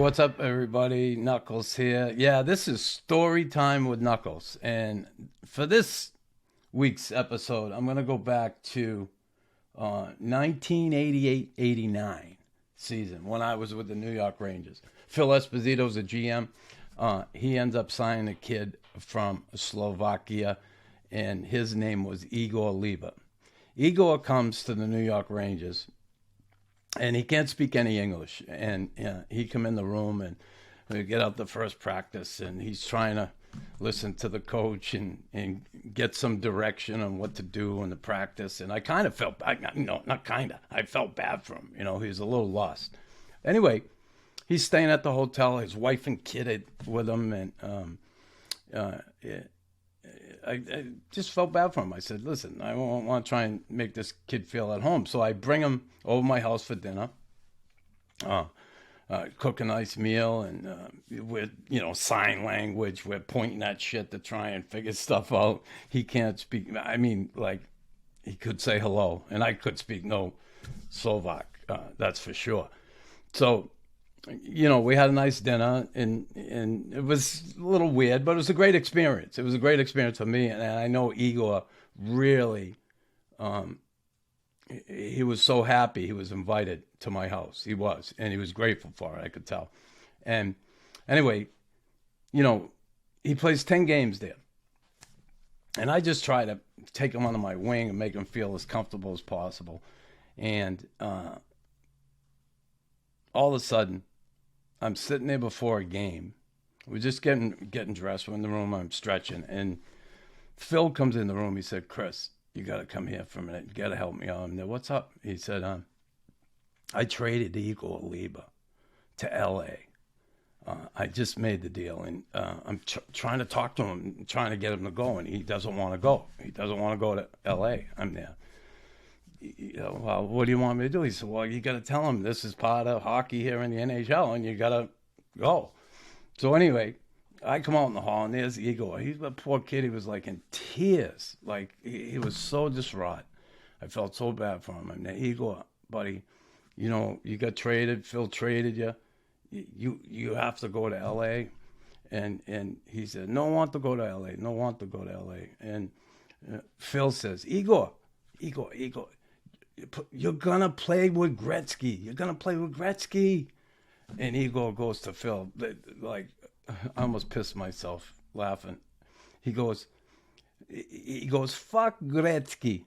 what's up, everybody? Knuckles here. Yeah, this is Story Time with Knuckles. And for this week's episode, I'm going to go back to 1988-89 season when I was with the New York Rangers. Phil Esposito's a GM. He ends up signing a kid from Slovakia, and his name was Igor Liba. Igor comes to the New York Rangers, and he can't speak any English. And he come in the room, and we get out the first practice, and he's trying to listen to the coach and get some direction on what to do in the practice. And I kind of felt, I felt bad for him. You know, he was a little lost. Anyway, he's staying at the hotel. His wife and kid are with him, and I just felt bad for him. I said, listen, I want to try and make this kid feel at home. So I bring him over my house for dinner, cook a nice meal, and with, sign language, we're pointing at shit to try and figure stuff out. He can't speak. I mean, like, he could say hello, and I could speak no Slovak, that's for sure. So, we had a nice dinner, and it was a little weird, but it was a great experience. It was a great experience for me, and I know Igor really, he was so happy he was invited to my house. He was, and he was grateful for it, I could tell. And anyway, he plays 10 games there. And I just try to take him under my wing and make him feel as comfortable as possible. And all of a sudden, I'm sitting there before a game. We're just getting dressed. We're in the room. I'm stretching. And Phil comes in the room. He said, Chris, you got to come here for a minute. You got to help me out. I'm there, what's up? He said, I traded Igor Liba to L.A. I just made the deal. And I'm trying to talk to him, trying to get him to go. And he doesn't want to go. He doesn't want to go to L.A. I'm there. Well, what do you want me to do? He said, well, you got to tell him this is part of hockey here in the NHL, and you got to go. So anyway, I come out in the hall, and there's Igor. He's a poor kid. He was like in tears. Like, he was so distraught. I felt so bad for him. And Igor, buddy, you got traded. Phil traded you. You have to go to L.A. And he said, no, want to go to L.A. No, want to go to L.A. And Phil says, Igor, you're going to play with Gretzky. You're going to play with Gretzky. And Igor goes to Phil. Like, I almost pissed myself laughing. He goes, fuck Gretzky.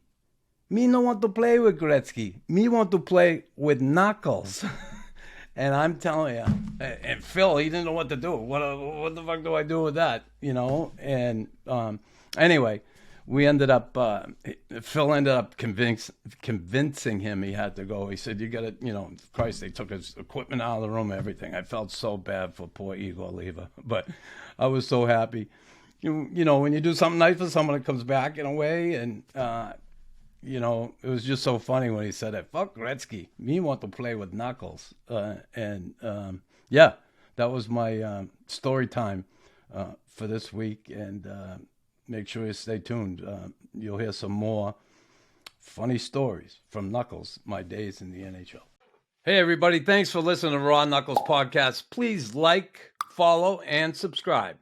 Me no want to play with Gretzky. Me want to play with Knuckles. And I'm telling you, and Phil, he didn't know what to do. What the fuck do I do with that? And anyway, we ended up, Phil ended up convincing him he had to go. He said, you got to, Christ, they took his equipment out of the room, everything. I felt so bad for poor Igor Liba, but I was so happy. When you do something nice for someone, it comes back in a way. And, it was just so funny when he said that, fuck Gretzky, me want to play with Knuckles. Yeah, that was my story time for this week. And, make sure you stay tuned. You'll hear some more funny stories from Knuckles, my days in the NHL. Hey, everybody. Thanks for listening to RawKnux Podcast. Please like, follow, and subscribe.